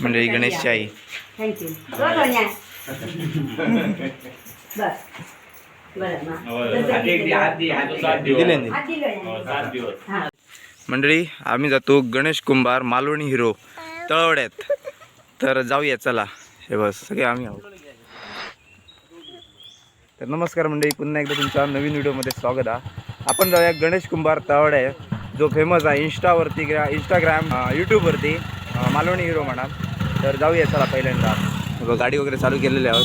मंडळी गणेशची आई. थँक्यू मंडळी आम्ही जातो गणेश कुंभार मालवणी हिरो तळवड्यात. तर जाऊया चला. हे बस सगळे आम्ही आहोत. तर नमस्कार मंडळी, पुन्हा एकदा तुमच्या नवीन व्हिडिओमध्ये स्वागत आहे. आपण जाऊया गणेश कुंभार तळवडे, जो फेमस आहे इंस्टाग्राम यूट्यूबवरती मालवणी हिरो म्हणा. तर जाऊया चला पहिल्यांदा. गाडी वगैरे चालू केलेली आहोत.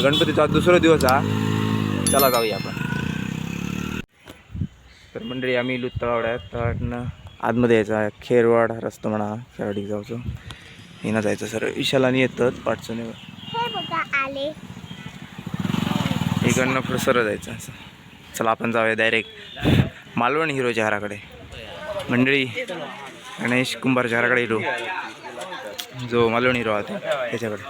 गणपतीचा दुसरा दिवस हा. चला जाऊया आपण. तर मंडळी आम्ही इलू तळवड्यात. तळातनं आतमध्ये यायचं आहे. खेरवाड रस्ता म्हणा, खेळाडी जायचं. हिना जायचं सर. विशालानी येतात पाठचून आले इकडनं पुढं सरळ जायचं असं. चला आपण जाऊया डायरेक्ट मालवणी हिरोच्या घराकडे. मंडळी गणेश कुंभारच्या घराकडे हिरो, जो मालवणी हिरो आहे त्याच्याकडे.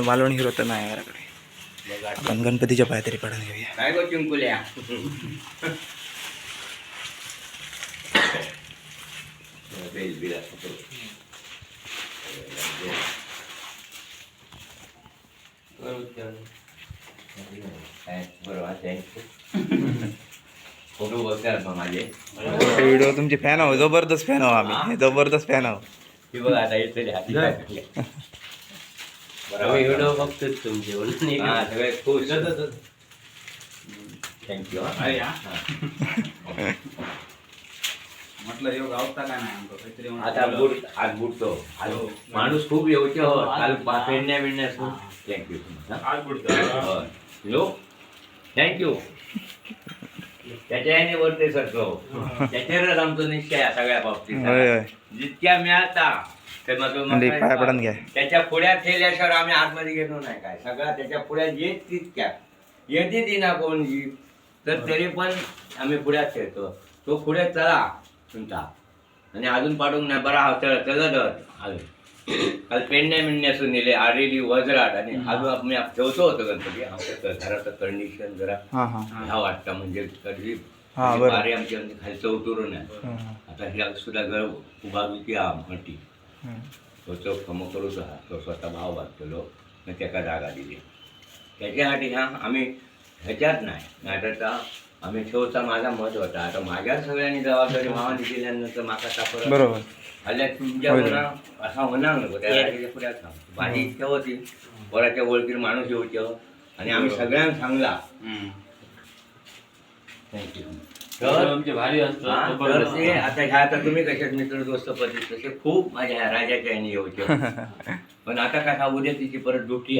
मालवणी हिरो तर नाही घराकडे. आपण गणपतीच्या पाया तरी पडून घेऊया. काय गो चिंकुल्या फोटो बघतात माझे व्हिडिओ तुमचे फॅन आहो, जबरदस्त फॅन आहो आम्ही, जबरदस्त फॅन आहो. हे बघ आता येतले हाती व्हिडिओ बघतोच तुमचे सगळे खुश. थँक्यू. आता आज बुडतो माणूस खूप येऊचे हो. काल पेडण्या बिडण्या थँक्यू. थँक्यू. त्याच्या याने वरते सरतो. त्याच्यावरच आमचा निश्चय आहे सगळ्या बाबतीत. जितक्या मिळाता पाया पडून घ्या. त्याच्या पुढ्यात ठेवल्याशिवाय आम्ही आतमध्ये गेलो नाही. काय सगळा त्याच्या पुढ्यात येत तितक्या येते ती ना कोण जी, तर तरी पण आम्ही पुढ्यात ठेवतो. तो पुढे चला तुमचा आणि अजून पाडून नाही बरा चलत अजून. काल पेंड्या मिळण्यासून नेले आरेली वजराट आणि अजून आम्ही ठेवतो होतो गणपती. आमच्या घराचं कंडिशन जरा ह्या वाटतं म्हणजे कधी बारी आमची खालचं उतरून आहे. आता ह्या सुद्धा घर उभा होती म्हटी तो कम करूच हा. तो स्वतः भाव बांधलेलो मग त्याका जागा दिली. त्याच्यासाठी ह्या आम्ही ह्याच्यात नाही तर आम्ही ठेवता. माझा मत होता. आता माझ्या सगळ्यांनी जबाबदारी भावाने दिल्यानंतर माका सापड बरोबर हल्ल्या तुमच्या होणार असा होणार नको. त्या पुढ्यात सांगतो माझी इच्छा होती वराच्या ओळखीर माणूस येऊचं आणि आम्ही सगळ्यांना सांगला. थँक्यू. तर भारी असतं. आता ह्या आता तुम्ही कशात मित्र दोस्त पद्धत तसे खूप माझ्या ह्या राजाच्या याने येऊचं. पण आता कसा उद्या तिची परत ड्युटी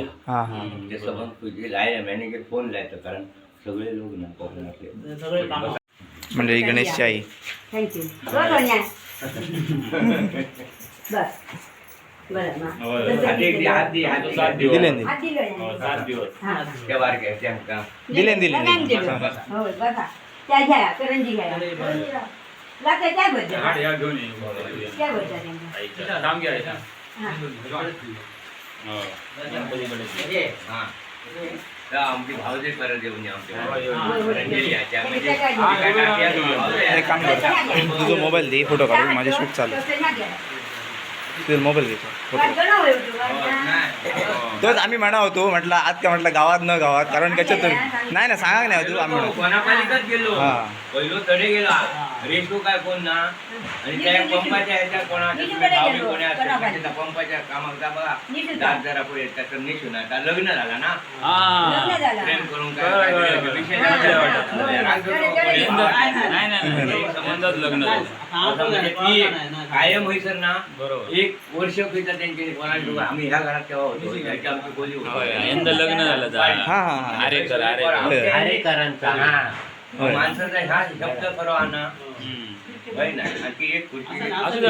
ते सबंध तुझी लाय मॅनेजर फोन लायचं कारण सगळे लोक ना कोकणातले. मंडळी गणेशची आई. थँक्यू करंजी घ्या आमची भावजे परत येऊन एक काम कर, तुझा मोबाईल दे, फोटो काढू. माझे शूट चालू. तुझा मोबाईल घे फोटो. तोच आम्ही म्हणा होतो. म्हटलं आज काय म्हटलं गावात न गावात कारण कशातून नाही ना सांगा नाही तू. आम्ही कोणापालिकात गेलो पहिलो तडे गेला रेशो काय कोण ना आणि त्या पंपाच्या ह्याच्या कोणाच्या पंपाच्या कामाचा बघा दात जरा पुढे त्याचं निशून आता लग्न झाला ना प्रेम करून काय विषय संबंधात लग्न कायम होईसर ना. एक वर्ष पिता त्यांची कोणाला आम्ही ह्या घरात तेव्हा होतो. आमची बोली होती लग्न झालं माणसाचा ह्या शब्द करो ना.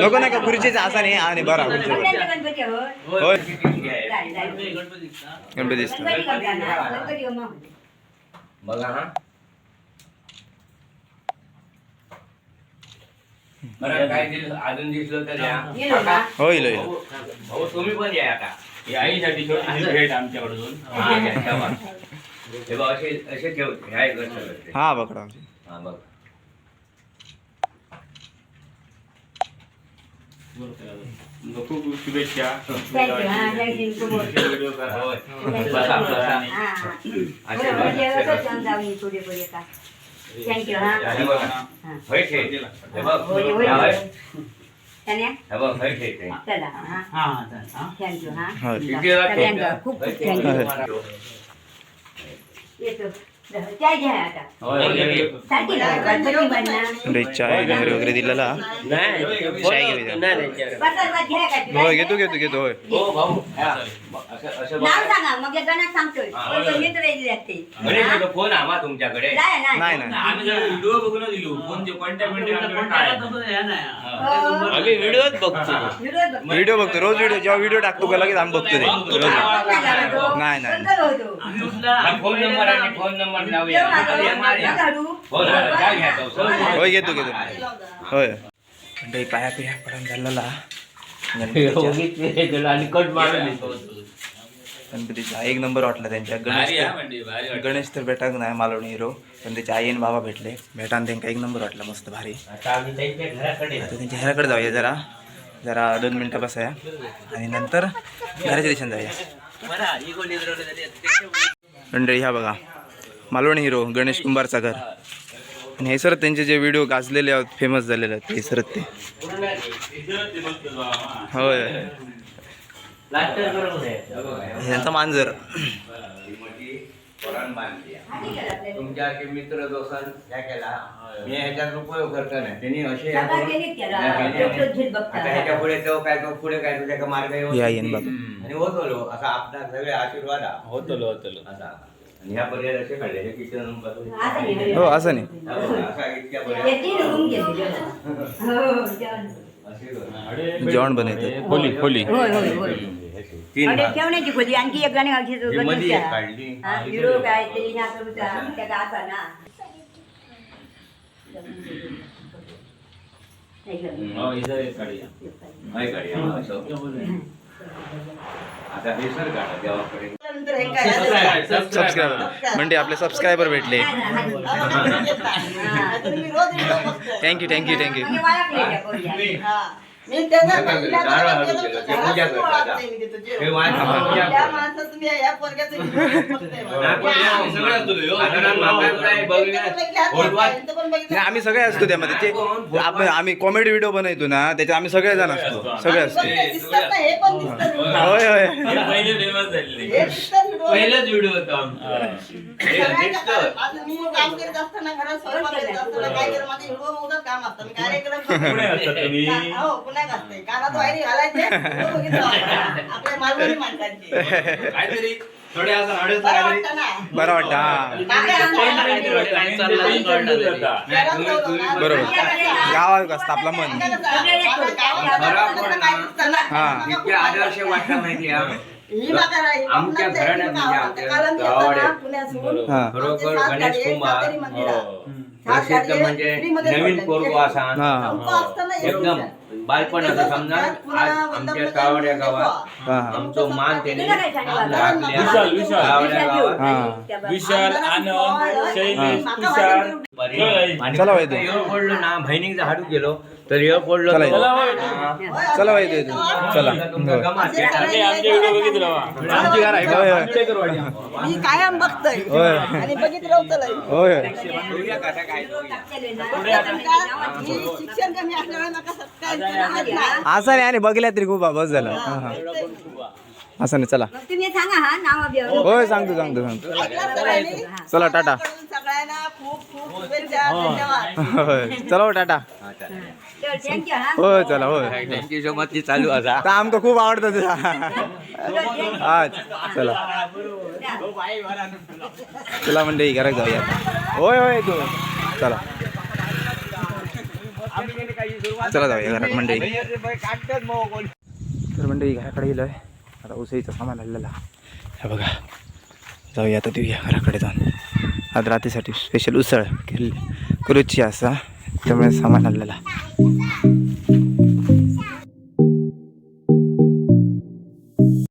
नको नाही का खुर्चीचा असा नाही आणि बरा गणपती बघा हा बरं काय दिलं अजून दिसलं तर या. होईल भाऊ तुम्ही पण या आता. ही आईसाठी छोटी भेट आमच्याकडून. हा, घ्या, ठेवा. हे बघ, असे ठेव. ह्या एक गोष्ट करते. हा बघा हा, बघ. खूप खूप शुभेच्छा. थँक्यू हा थँक्यू खूप व्हिडिओ करा. होय. बसा, बसा. हा असे म्हणजे बघा. असं छान जाऊन पुढे पुढे का थँक्यू हा हे बघ. हा होय ठेव. हे बघ. होय, होय. हा, होय. त्याने हे बघ, होय ठेव ते. चला हा थँक्यू हा होय. किती वेळा ठेव? सगळ्यांना खूप होय, खूप ठेव. थँक्यू येतो चाय घ्या आता साठी गणपती बनणार म्हणजे चाय वगैरे दिलेला चाय घेऊया बसा घ्या का होय घेतो होय हो भाऊ हा. असं बघ. नाव सांगा मग गणक सांगतोय कोण मित्र येईल ते गणेश भाऊ, फोन आम्हा तुमच्याकडे नाही नाही नाही आम्ही जर व्हिडिओ बघून दिलो फोनचे कॉन्टॅक्ट आम्ही व्हिडिओच बघतो. व्हिडिओ बघतो रोज व्हिडिओ जेव्हा व्हिडिओ टाकतो का लगेच आम्ही बघतो ते रोज. नाही नाही फोन नंबर आणि फोन नंबर लावूया. फोन आला, काय घ्यायचं? सर, होय घेतो होय म्हणजे पाया पिया पडून झालेला गणपतीच्या आणि कट मारून गणपतीचा एक नंबर वाटला त्यांच्या गणेश तर भेटाक नाही मालवणी हिरो पण त्याचे आई आणि बाबा भेटले भेटान त्यांना एक नंबर वाटला मस्त भारी. आता आम्ही त्यांच्या घराकडे आता त्यांच्या घराकडे जाऊया जरा 2 मिनटं बसाया आणि नंतर घराच्या दिशेने जाऊया. मंडळी ह्या बघा मालवणी हिरो गणेश कुंभारचा घर आणि हे सर त्यांचे जे व्हिडिओ गाजलेले आहेत फेमस झालेले आहेत हे सरत ते होय प्लास्टर करून आहे. ह्यांचा मांजर पोरांना बांधली. तुमच्या मित्र दोस्तान काय केला मी ह्याच्यात उपयोग करतो नाही त्यांनी असे सगळं केलीत केलं. आता ह्याच्या पुढे तो पुढे काय तुझ्या का मार्ग या येईन बाबा आणि होतो असा आपला सगळे आशीर्वाद होतलो असा आणि ह्या पर्याय असे काढले हे किचन हो असं नाही असा इतक्या पर्याय जेवण बनवतं खोली खोली होय होय होय तीन आणि भाग. ठेवण्याची खोली आणखी एक गाणी ही मध्ये एक काढली हिरो काय तरी ना करू त्याचा असा ना हाय काढूया, असं. आता हे सर काढा देवाकडे सबस्क्रायबर म्हणजे आपले सबस्क्रायबर भेटले थँक्यू नाही आम्ही सगळे असतो त्यामध्ये ते आम्ही कॉमेडी व्हिडिओ बनवतो ना त्याच्यात आम्ही सगळे जण असतो सगळे असतो होय होय पहिले फेमस झालेले पहिलाच व्हिडिओ होता काहीतरी थोडे असं बरं वाटतं बरोबर गावात असतं आपलं मन हा इतके आदर्श वाटतं माहिती आमच्या घराण्यात म्हणजे आमच्या गावाकडे हा खरोखर गणेश कुंभार प्रसिद्ध म्हणजे नवीन पोरगो असा एकदम बालपण असं समजा आज आमच्या कावड्या गावात आमचो मान त्याने विशाल आनंद शैलेश तुषार चला वाईट पडलो ना बहिणीक हाडू गेलो तर येळ पडलो चला वाईट चला आमच्या व्हिडिओ बघितला आमची घर आहे मी कायम बघतोय होय आणि बघितलं होतं होय शिक्षण कमी असल्यामुळे नका सबस्क्राईब असं नाही आणि बघल्या तरी खूप बस झालं असं नाही चला तुम्ही सांगा हा नाव होय सांगतो चला टाटा सगळ्यांना खूप खूप शुभेच्छा धन्यवाद होय चला हो टाटा थँक्यू हा होय चला होय थँक्यू सो मच चालू असा तर आमका खूप आवडतं तुझा हा चला चला मंडळी घरात जाऊया होय होय तू चला चला जाऊया घरात मंडळी तर मंडळी घराकडे गेलोय आता उसळीचं सामान आणलेला हे बघा जाऊया आता देऊया घराकडे जाऊन आज रात्रीसाठी स्पेशल उसळ करूची असा त्यामुळे सामान आणलेला